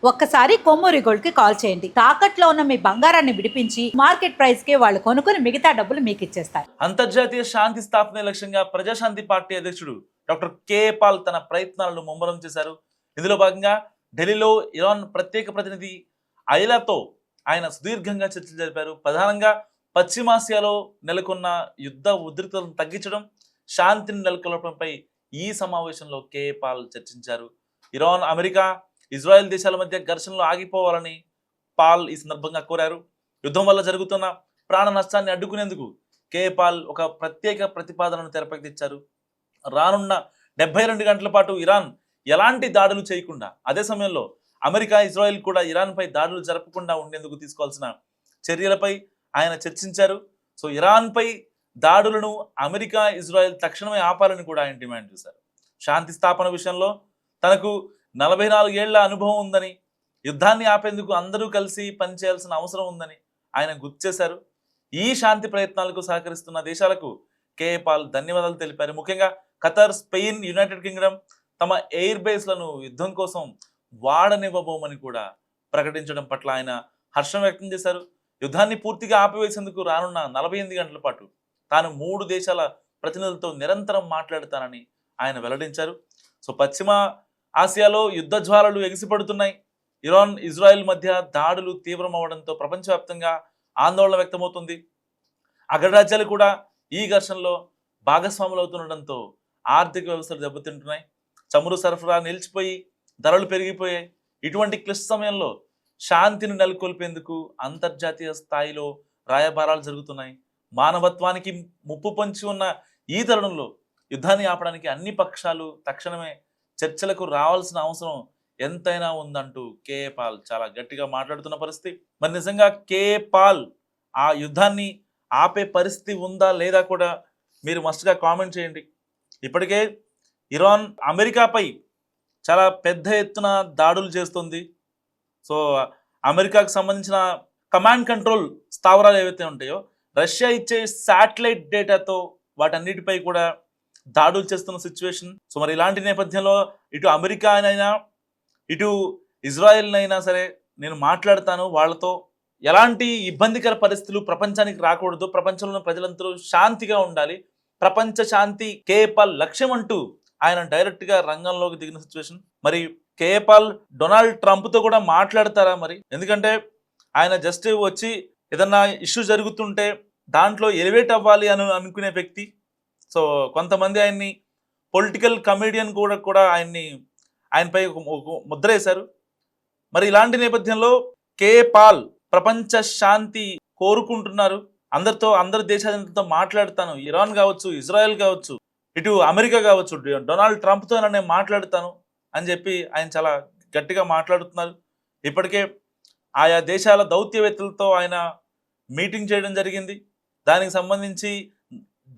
ఒక్కసారి కొమ్మూరి గోల్డ్ కి కాల్ చేయండి. తాకట్లో ఉన్న మీ బంగారాన్ని విడిపించి మార్కెట్ ప్రైస్ కి వాళ్ళు కొనుక్కుని మిగతా డబ్బులు మీకు ఇచ్చేస్తారు. అంతర్జాతీయ శాంతి స్థాపనే లక్ష్యంగా ప్రజాశాంతి పార్టీ అధ్యక్షుడు డాక్టర్ కే పాల్ తన ప్రయత్నాలను ముమ్మరం చేశారు. ఇందులో భాగంగా ఢిల్లీలో ఇరాన్ ప్రత్యేక ప్రతినిధి ఐలాతో ఆయన సుదీర్ఘంగా చర్చలు జరిపారు. ప్రధానంగా పశ్చిమాసియాలో నెలకొన్న యుద్ధ ఉద్రిక్తతలను తగ్గించడం, శాంతిని నెలకొల్పడంపై ఈ సమావేశంలో కే పాల్ చర్చించారు. ఇరాన్, అమెరికా, ఇజ్రాయెల్ దేశాల మధ్య ఘర్షణలు ఆగిపోవాలని పాల్ ఈ సందర్భంగా కోరారు. యుద్ధం వల్ల జరుగుతున్న ప్రాణ నష్టాన్ని అడ్డుకునేందుకు కే పాల్ ఒక ప్రత్యేక ప్రతిపాదనను తెరపైకి తెచ్చారు. రానున్న 72 గంటల పాటు ఇరాన్ ఎలాంటి దాడులు చేయకుండా, అదే సమయంలో అమెరికా, ఇజ్రాయెల్ కూడా ఇరాన్పై దాడులు జరపకుండా ఉండేందుకు తీసుకోవాల్సిన చర్యలపై ఆయన చర్చించారు. సో ఇరాన్పై దాడులను అమెరికా, ఇజ్రాయెల్ తక్షణమే ఆపాలని కూడా ఆయన డిమాండ్ చేశారు. శాంతి స్థాపన విషయంలో తనకు 44 ఏళ్ల అనుభవం ఉందని, యుద్ధాన్ని ఆపేందుకు అందరూ కలిసి పనిచేయాల్సిన అవసరం ఉందని ఆయన గుర్తు చేశారు. ఈ శాంతి ప్రయత్నాలకు సహకరిస్తున్న దేశాలకు కే పాల్ ధన్యవాదాలు తెలిపారు. ముఖ్యంగా ఖతర్, స్పెయిన్, యునైటెడ్ కింగ్డమ్ తమ ఎయిర్ బేస్లను యుద్ధం కోసం వాడనివ్వబోమని కూడా ప్రకటించడం పట్ల ఆయన హర్షం వ్యక్తం చేశారు. యుద్ధాన్ని పూర్తిగా ఆపివేసేందుకు రానున్న 48 గంటల పాటు తాను 3 దేశాల ప్రతినిధులతో నిరంతరం మాట్లాడతానని ఆయన వెల్లడించారు. సో పశ్చిమ ఆసియాలో యుద్ధ జ్వాలలు ఎగిసిపడుతున్నాయి. ఇరాన్, ఇజ్రాయెల్ మధ్య దాడులు తీవ్రమవడంతో ప్రపంచవ్యాప్తంగా ఆందోళన వ్యక్తమవుతుంది. అగ్రరాజ్యాలు కూడా ఈ ఘర్షణలో భాగస్వాములు అవుతుండటంతో ఆర్థిక వ్యవస్థలు దెబ్బతింటున్నాయి. చమురు సరఫరా నిలిచిపోయి ధరలు పెరిగిపోయాయి. ఇటువంటి క్లిష్ట సమయంలో శాంతిని నెలకొల్పేందుకు అంతర్జాతీయ స్థాయిలో రాయబారాలు జరుగుతున్నాయి. మానవత్వానికి ముప్పు పొంచి ఉన్న ఈ తరుణంలో యుద్ధాన్ని ఆపడానికి అన్ని పక్షాలు తక్షణమే చర్చలకు రావాల్సిన అవసరం ఎంతైనా ఉందంటూ కే పాల్ చాలా గట్టిగా మాట్లాడుతున్న పరిస్థితి. మరి నిజంగా కే పాల్ ఆ యుద్ధాన్ని ఆపే పరిస్థితి ఉందా లేదా కూడా మీరు మస్ట్గా కామెంట్ చేయండి. ఇప్పటికే ఇరాన్ అమెరికాపై చాలా పెద్ద ఎత్తున దాడులు చేస్తుంది. సో అమెరికాకు సంబంధించిన కమాండ్ కంట్రోల్ స్థావరాలు ఏవైతే ఉంటాయో, రష్యా ఇచ్చే శాటిలైట్ డేటాతో వాటన్నిటిపై కూడా దాడులు చేస్తున్న సిచ్యువేషన్. సో మరి ఇలాంటి నేపథ్యంలో ఇటు అమెరికా అయినా ఇటు ఇజ్రాయెల్ అయినా సరే నేను మాట్లాడతాను, వాళ్ళతో ఎలాంటి ఇబ్బందికర పరిస్థితులు ప్రపంచానికి రాకూడదు, ప్రపంచంలో ప్రజలందరూ శాంతిగా ఉండాలి, ప్రపంచ శాంతి కే పాల్ లక్ష్యం అంటూ ఆయన డైరెక్ట్ గా రంగంలోకి దిగిన సిచ్యువేషన్. మరి కే పాల్ డొనాల్డ్ ట్రంప్ తో కూడా మాట్లాడతారా మరి? ఎందుకంటే ఆయన జస్ట్ వచ్చి ఏదన్నా ఇష్యూ జరుగుతుంటే దాంట్లో ఎలివేట్ అవ్వాలి అని అనుకునే వ్యక్తి. సో కొంతమంది ఆయన్ని పొలిటికల్ కమెడియన్ కూడా ఆయనపై ఒక ముద్ర వేశారు. మరి ఇలాంటి నేపథ్యంలో కే పాల్ ప్రపంచ శాంతి కోరుకుంటున్నారు. అందరి దేశాలతో మాట్లాడతాను, ఇరాన్ కావచ్చు, ఇజ్రాయెల్ కావచ్చు, ఇటు అమెరికా కావచ్చు, డొనాల్డ్ ట్రంప్తో నేను మాట్లాడతాను అని చెప్పి ఆయన చాలా గట్టిగా మాట్లాడుతున్నారు. ఇప్పటికే ఆయా దేశాల దౌత్యవేత్తలతో ఆయన మీటింగ్ చేయడం జరిగింది. దానికి సంబంధించి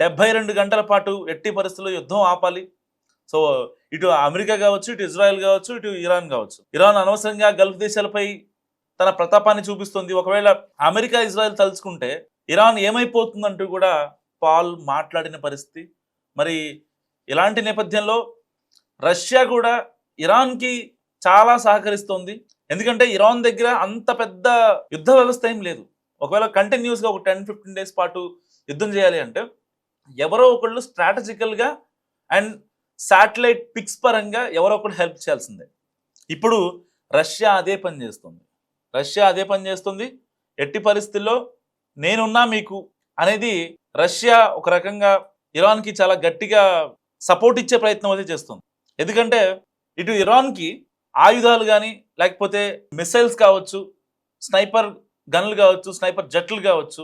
72 గంటల పాటు ఎట్టి పరిస్థితుల్లో యుద్ధం ఆపాలి. సో ఇటు అమెరికా కావచ్చు, ఇటు ఇజ్రాయెల్ కావచ్చు, ఇటు ఇరాన్ కావచ్చు. ఇరాన్ అనవసరంగా గల్ఫ్ దేశాలపై తన ప్రతాపాన్ని చూపిస్తుంది. ఒకవేళ అమెరికా, ఇజ్రాయెల్ తలుచుకుంటే ఇరాన్ ఏమైపోతుందంటూ కూడా పాల్ మాట్లాడిన పరిస్థితి. మరి ఇలాంటి నేపథ్యంలో రష్యా కూడా ఇరాన్కి చాలా సహకరిస్తోంది. ఎందుకంటే ఇరాన్ దగ్గర అంత పెద్ద యుద్ధ వ్యవస్థ ఏం లేదు. ఒకవేళ కంటిన్యూస్గా ఒక 10-15 డేస్ పాటు యుద్ధం చేయాలి అంటే ఎవరో ఒకళ్ళు స్ట్రాటజికల్గా అండ్ శాటిలైట్ పిక్స్ పరంగా ఎవరో ఒకళ్ళు హెల్ప్ చేయాల్సిందే. ఇప్పుడు రష్యా అదే పని చేస్తుంది. ఎట్టి పరిస్థితుల్లో నేనున్నా మీకు అనేది రష్యా ఒక రకంగా ఇరాన్కి చాలా గట్టిగా సపోర్ట్ ఇచ్చే ప్రయత్నం అయితే చేస్తుంది. ఎందుకంటే ఇటు ఇరాన్కి ఆయుధాలు కానీ, లేకపోతే మిసైల్స్ కావచ్చు, స్నైపర్ గన్లు కావచ్చు, స్నైపర్ జట్లు కావచ్చు,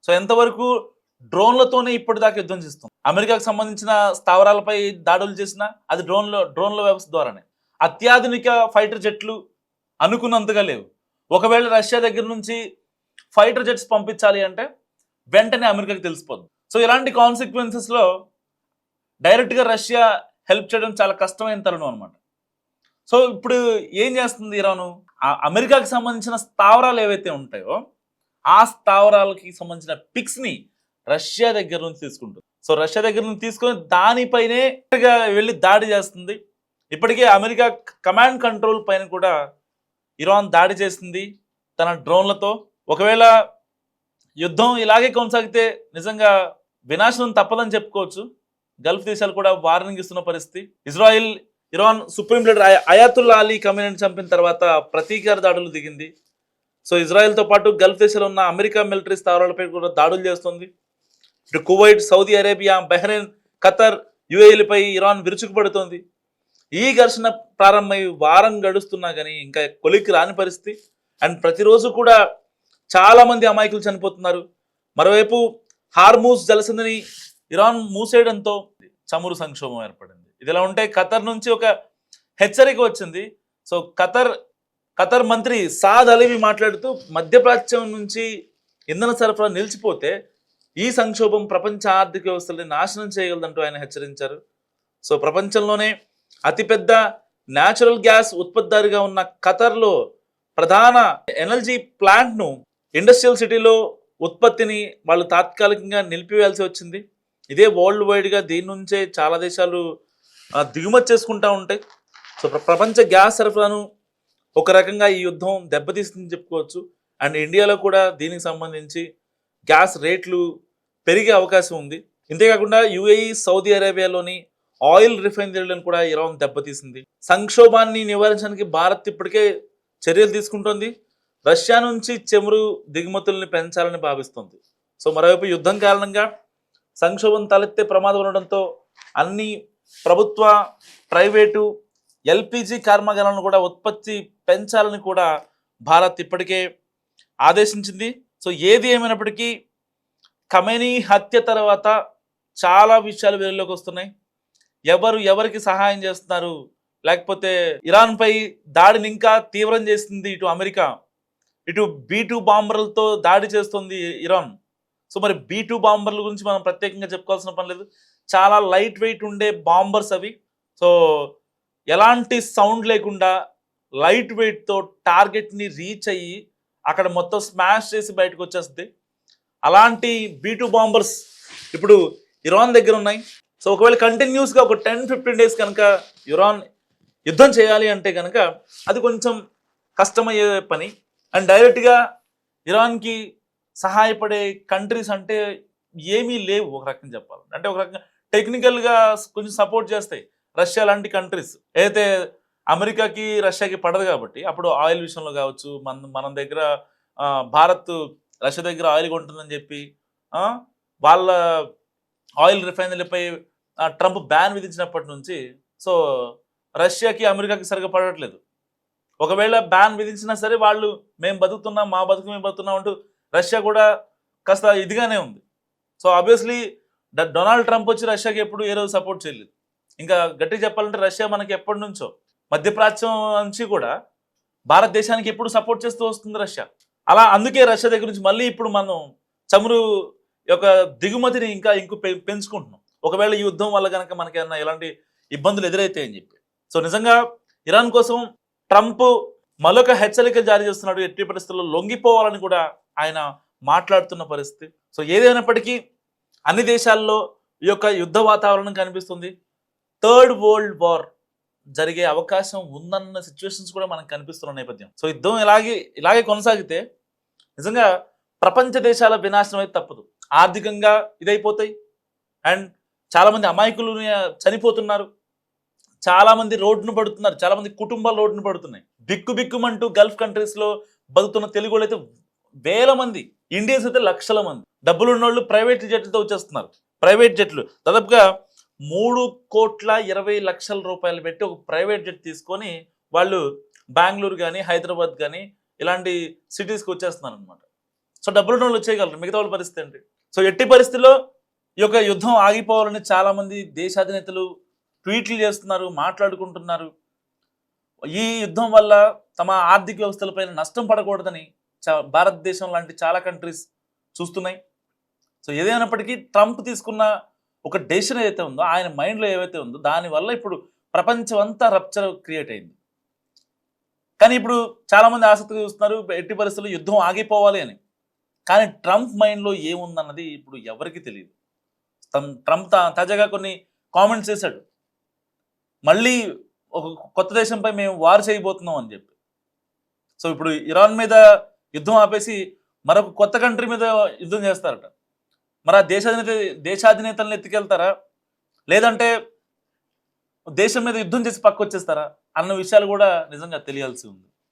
సో ఎంతవరకు డ్రోన్లతోనే ఇప్పటిదాకా యుద్ధం చేస్తుంది. అమెరికాకు సంబంధించిన స్థావరాలపై దాడులు చేసినా అది డ్రోన్ల వ్యవస్థ ద్వారానే. అత్యాధునిక ఫైటర్ జెట్లు అనుకున్నంతగా లేవు. ఒకవేళ రష్యా దగ్గర నుంచి ఫైటర్ జెట్స్ పంపించాలి అంటే వెంటనే అమెరికాకి తెలిసిపోద్ది. సో ఇలాంటి కాన్సిక్వెన్సెస్లో డైరెక్ట్గా రష్యా హెల్ప్ చేయడం చాలా కష్టమైన తరుణం అనమాట. సో ఇప్పుడు ఏం చేస్తుంది ఇరాను? అమెరికాకి సంబంధించిన స్థావరాలు ఏవైతే ఉంటాయో ఆ స్థావరాలకి సంబంధించిన పిక్స్ని రష్యా దగ్గర నుంచి తీసుకుంటుంది. సో రష్యా దగ్గర నుంచి తీసుకొని దానిపైనే వెళ్ళి దాడి చేస్తుంది. ఇప్పటికే అమెరికా కమాండ్ కంట్రోల్ పైన కూడా ఇరాన్ దాడి చేసింది తన డ్రోన్లతో. ఒకవేళ యుద్ధం ఇలాగే కొనసాగితే నిజంగా వినాశనం తప్పదని చెప్పుకోవచ్చు. గల్ఫ్ దేశాలు కూడా వార్నింగ్ ఇస్తున్న పరిస్థితి. Israel Iran supreme leader Ayatollah Ali ఖమేనీని చంపిన తర్వాత ప్రతీకార దాడులు దిగింది. సో ఇజ్రాయెల్తో పాటు గల్ఫ్ దేశాల్లో ఉన్న అమెరికా మిలిటరీ స్థావరాలపై కూడా దాడులు చేస్తుంది. ఇటు Kuwait, Saudi Arabia, Bahrain, Qatar, యుఏఈలపై ఇరాన్ విరుచుకుపడుతోంది. ఈ ఘర్షణ ప్రారంభమై వారం గడుస్తున్నా కానీ ఇంకా కొలిక్కి రాని పరిస్థితి. అండ్ ప్రతిరోజు కూడా చాలా మంది అమాయకులు చనిపోతున్నారు. మరోవైపు హార్మూజ్ జలసంధిని ఇరాన్ మూసేయడంతో చమురు సంక్షోభం ఏర్పడింది. ఇదిలా ఉంటే ఖతర్ నుంచి ఒక హెచ్చరిక వచ్చింది. సో ఖతర్ మంత్రి సాద్ అలీవి మాట్లాడుతూ మధ్యప్రాచ్యం నుంచి ఇంధన సరఫరా నిలిచిపోతే ఈ సంక్షోభం ప్రపంచ ఆర్థిక వ్యవస్థల్ని నాశనం చేయగలదంటూ ఆయన హెచ్చరించారు. సో ప్రపంచంలోనే అతిపెద్ద న్యాచురల్ గ్యాస్ ఉత్పత్తిదారుగా ఉన్న ఖతర్లో ప్రధాన ఎనర్జీ ప్లాంట్ను ఇండస్ట్రియల్ సిటీలో ఉత్పత్తిని వాళ్ళు తాత్కాలికంగా నిలిపివేయాల్సి వచ్చింది. ఇదే వరల్డ్ వైడ్గా దీని నుంచే చాలా దేశాలు దిగుమతి చేసుకుంటూ ఉంటాయి. సో ప్రపంచ గ్యాస్ సరఫరాను ఒక రకంగా ఈ యుద్ధం దెబ్బతీస్తుందని చెప్పుకోవచ్చు. అండ్ ఇండియాలో కూడా దీనికి సంబంధించి గ్యాస్ రేట్లు పెరిగే అవకాశం ఉంది. ఇంతేకాకుండా యుఏఈ, సౌదీ అరేబియాలోని ఆయిల్ రిఫైనరీలను కూడా ఇరాన్ దెబ్బతీసింది. సంక్షోభాన్ని నివారించడానికి భారత్ ఇప్పటికే చర్యలు తీసుకుంటోంది. రష్యా నుంచి చమురు దిగుమతుల్ని పెంచాలని భావిస్తోంది. సో మరోవైపు యుద్ధం కారణంగా సంక్షోభం తలెత్తే ప్రమాదం ఉండడంతో అన్ని ప్రభుత్వ, ప్రైవేటు ఎల్పిజి కర్మాగారాలను కూడా ఉత్పత్తి పెంచాలని కూడా భారత్ ఇప్పటికే ఆదేశించింది. సో ఏది ఏమైనప్పటికీ ఖమేనీ హత్య తర్వాత చాలా విషయాలు వెలుగులోకి వస్తున్నాయి. ఎవరికి సహాయం చేస్తున్నారు, లేకపోతే ఇరాన్పై దాడిని ఇంకా తీవ్రం చేస్తుంది ఇటు అమెరికా, ఇటు B2 బాంబర్లతో దాడి చేస్తుంది ఇరాన్. సో మరి B2 బాంబర్ల గురించి మనం ప్రత్యేకంగా చెప్పుకోవాల్సిన పని లేదు. చాలా లైట్ వెయిట్ ఉండే బాంబర్స్ అవి. సో ఎలాంటి సౌండ్ లేకుండా లైట్ వెయిట్తో టార్గెట్ని రీచ్ అయ్యి అక్కడ మొత్తం స్మాష్ చేసి బయటకు వచ్చేస్తుంది. అలాంటి B2 బాంబర్స్ ఇప్పుడు ఇరాన్ దగ్గర ఉన్నాయి. సో ఒకవేళ కంటిన్యూస్గా ఒక 10-15 డేస్ కనుక ఇరాన్ యుద్ధం చేయాలి అంటే కనుక అది కొంచెం కష్టమయ్యే పని. అండ్ డైరెక్ట్గా ఇరాన్కి సహాయపడే కంట్రీస్ అంటే ఏమీ లేవు ఒక రకంగా చెప్పాలంటే. అంటే ఒక రకంగా టెక్నికల్గా కొంచెం సపోర్ట్ చేస్తాయి రష్యా లాంటి కంట్రీస్. అయితే అమెరికాకి రష్యాకి పడదు కాబట్టి అప్పుడు ఆయిల్ విషయంలో కావచ్చు, మన దగ్గర భారత్ రష్యా దగ్గర ఆయిల్ కొంటుందని చెప్పి వాళ్ళ ఆయిల్ రిఫైనరీలపై ట్రంప్ బ్యాన్ విధించినప్పటి నుంచి సో రష్యాకి అమెరికాకి సరిగా పడట్లేదు. ఒకవేళ బ్యాన్ విధించినా సరే వాళ్ళు మేము బతుకుతున్నాం, మా బతుకు మేము బతుకున్నాం అంటూ రష్యా కూడా కాస్త ఇదిగానే ఉంది. సో ఆబ్వియస్లీ డొనాల్డ్ ట్రంప్ వచ్చి రష్యాకి ఎప్పుడు ఏ రోజు సపోర్ట్ చేయలేదు. ఇంకా గట్టిగా చెప్పాలంటే రష్యా మనకి ఎప్పటి నుంచో మధ్యప్రాచ్యం నుంచి కూడా భారతదేశానికి ఎప్పుడు సపోర్ట్ చేస్తూ వస్తుంది రష్యా. అలా అందుకే రష్యా దగ్గర నుంచి మళ్ళీ ఇప్పుడు మనం చమురు యొక్క దిగుమతిని ఇంకా పెంచుకుంటున్నాం. ఒకవేళ ఈ యుద్ధం వల్ల కనుక మనకి ఏమన్నా ఎలాంటి ఇబ్బందులు ఎదురైతాయి అని చెప్పి. సో నిజంగా ఇరాన్ కోసం ట్రంప్ మరొక హెచ్చరిక జారీ చేస్తున్నాడు. ఎట్టి పరిస్థితుల్లో లొంగిపోవాలని కూడా ఆయన మాట్లాడుతున్న పరిస్థితి. సో ఏదైనప్పటికీ అన్ని దేశాల్లో ఈ యొక్క యుద్ధ వాతావరణం కనిపిస్తుంది. థర్డ్ వరల్డ్ వార్ జరిగే అవకాశం ఉందన్న సిచ్యువేషన్స్ కూడా మనకు కనిపిస్తున్న నేపథ్యం. సో యుద్ధం ఇలాగే కొనసాగితే నిజంగా ప్రపంచ దేశాల వినాశనం అయితే తప్పదు. ఆర్థికంగా ఇదైపోతాయి. అండ్ చాలామంది అమాయకులు చనిపోతున్నారు, చాలామంది రోడ్డును పడుతున్నారు, చాలామంది కుటుంబాలు రోడ్డును పడుతున్నాయి. బిక్కుమంటూ గల్ఫ్ కంట్రీస్లో బతుకుతున్న తెలుగు వాళ్ళు అయితే వేల మంది, ఇండియన్స్ అయితే లక్షల మంది. డబ్బులు ఉన్న వాళ్ళు ప్రైవేట్ జెట్లతో వచ్చేస్తున్నారు. ప్రైవేట్ జెట్లు దాదాపుగా 3,20,00,000 రూపాయలు పెట్టి ఒక ప్రైవేట్ జెట్ తీసుకొని వాళ్ళు బెంగళూరు కానీ, హైదరాబాద్ కానీ ఇలాంటి సిటీస్కి వచ్చేస్తున్నారు అనమాట. సో డబ్బులు వాళ్ళు వచ్చేయగలరు, మిగతా వాళ్ళ పరిస్థితి ఏంటి? సో ఎట్టి పరిస్థితుల్లో ఈ యొక్క యుద్ధం ఆగిపోవాలని చాలామంది దేశాధినేతలు ట్వీట్లు చేస్తున్నారు, మాట్లాడుకుంటున్నారు. ఈ యుద్ధం వల్ల తమ ఆర్థిక వ్యవస్థలపైన నష్టం పడకూడదని భారతదేశం లాంటి చాలా కంట్రీస్ చూస్తున్నాయి. సో ఏదైనప్పటికీ ట్రంప్ తీసుకున్న ఒక డెసిషన్ ఏదైతే ఉందో, ఆయన మైండ్లో ఏవైతే ఉందో దానివల్ల ఇప్పుడు ప్రపంచం అంతా రప్చర్ క్రియేట్ అయింది. కానీ ఇప్పుడు చాలామంది ఆసక్తిగా చూస్తున్నారు ఎట్టి పరిస్థితుల్లో యుద్ధం ఆగిపోవాలి అని. కానీ ట్రంప్ మైండ్లో ఏముందన్నది ఇప్పుడు ఎవరికి తెలియదు. ట్రంప్ తాజాగా కొన్ని కామెంట్స్ చేశాడు. మళ్ళీ ఒక కొత్త దేశంపై మేము వార్ చేయబోతున్నాం అని చెప్పి. సో ఇప్పుడు ఇరాన్ మీద యుద్ధం ఆపేసి మరొక కొత్త కంట్రీ మీద యుద్ధం చేస్తారట. మరి ఆ దేశాధినేతలను ఎత్తుకెళ్తారా, లేదంటే దేశం మీద యుద్ధం చేసి పక్క వచ్చేస్తారా అన్న విషయాలు కూడా నిజంగా తెలియాల్సి ఉంది.